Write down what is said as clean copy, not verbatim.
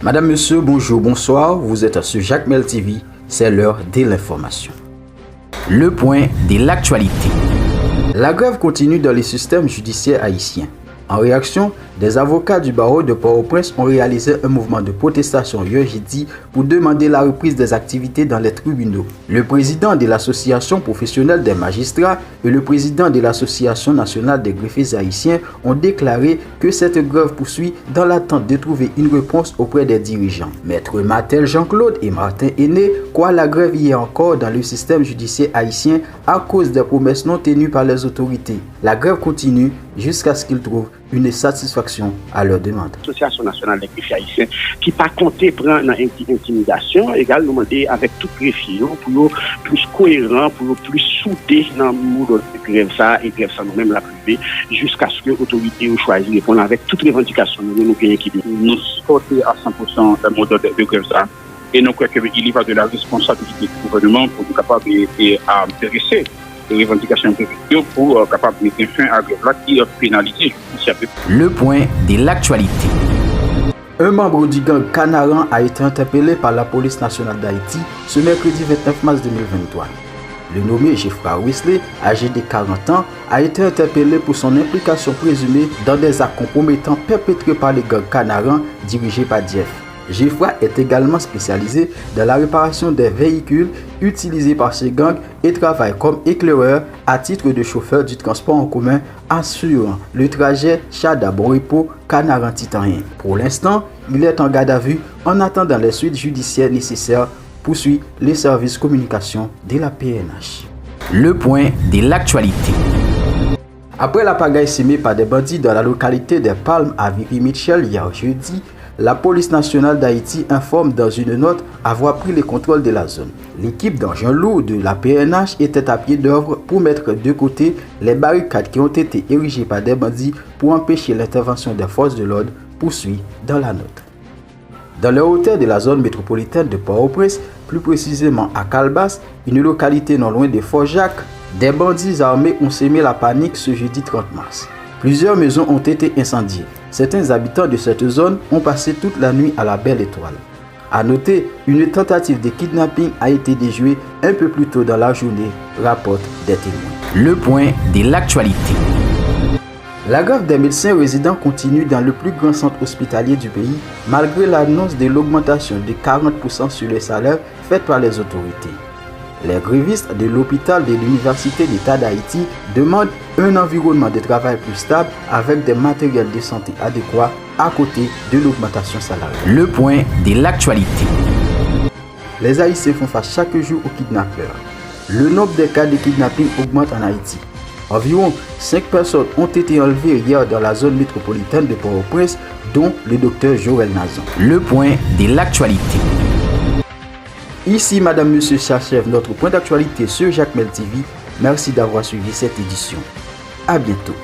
Madame, Monsieur, bonjour, bonsoir, vous êtes sur Jacmel TV, c'est l'heure de l'information. Le point de l'actualité. La grève continue dans les systèmes judiciaires haïtiens. En réaction, des avocats du barreau de Port-au-Prince ont réalisé un mouvement de protestation hier jeudi pour demander la reprise des activités dans les tribunaux. Le président de l'association professionnelle des magistrats et le président de l'association nationale des greffiers haïtiens ont déclaré que cette grève poursuit dans l'attente de trouver une réponse auprès des dirigeants. Maître Martel Jean-Claude et Martin Aîné croient la grève hier encore dans le système judiciaire haïtien à cause des promesses non tenues par les autorités. La grève continue jusqu'à ce qu'ils trouvent une satisfaction à leur demande. L'Association nationale des greffiers haïtiens qui pas compté prendre dans intimidation, également demander avec tout greffier pour plus cohérent, pour plus soudé dans le mode de grève ça et grève ça nous-mêmes la privée jusqu'à ce que l'autorité choisisse répondre avec toute revendication nous gagnons qui nous supporter à 100% le mode de grève ça et nous croyons qu'il y va de la responsabilité du gouvernement pour être capable d'intéresser les revendications prévues pour capable de mettre fin à la grève qui pénalisé. Le point de l'actualité. Un membre du gang Canaran a été interpellé par la police nationale d'Haïti ce mercredi 29 mars 2023. Le nommé Geoffroy Wesley, âgé de 40 ans, a été interpellé pour son implication présumée dans des actes compromettants perpétrés par les gangs Canaran dirigés par Jeff. Geoffroy est également spécialisé dans la réparation des véhicules utilisés par ces gangs et travaille comme éclaireur à titre de chauffeur du transport en commun assurant le trajet Chada-Bon Repos Canaran-Titanien. Pour l'instant, il est en garde à vue en attendant les suites judiciaires nécessaires, poursuit les services communication de la PNH. Le point de l'actualité. Après la pagaille semée par des bandits dans la localité des Palmes à Viry-Mitchell hier jeudi, la police nationale d'Haïti informe dans une note avoir pris le contrôle de la zone. L'équipe d'engins lourds de la PNH était à pied d'œuvre pour mettre de côté les barricades qui ont été érigées par des bandits pour empêcher l'intervention des forces de l'ordre, poursuit dans la note. Dans le hôtel de la zone métropolitaine de Port-au-Prince, plus précisément à Calbas, une localité non loin de Fort-Jacques, des bandits armés ont sémé la panique ce jeudi 30 mars. Plusieurs maisons ont été incendiées. Certains habitants de cette zone ont passé toute la nuit à la Belle Étoile. A noter, une tentative de kidnapping a été déjouée un peu plus tôt dans la journée, rapportent des témoins. Le point de l'actualité. La grève des médecins résidents continue dans le plus grand centre hospitalier du pays, malgré l'annonce de l'augmentation de 40% sur les salaires faite par les autorités. Les grévistes de l'hôpital de l'Université d'État d'Haïti demandent un environnement de travail plus stable avec des matériels de santé adéquats à côté de l'augmentation salariale. Le point de l'actualité. Les Haïtiens font face chaque jour aux kidnappeurs. Le nombre de cas de kidnapping augmente en Haïti. Environ 5 personnes ont été enlevées hier dans la zone métropolitaine de Port-au-Prince, dont le docteur Joël Nazon. Le point de l'actualité. Ici, Madame, Monsieur, s'achève notre point d'actualité sur Jacmel TV. Merci d'avoir suivi cette édition. À bientôt.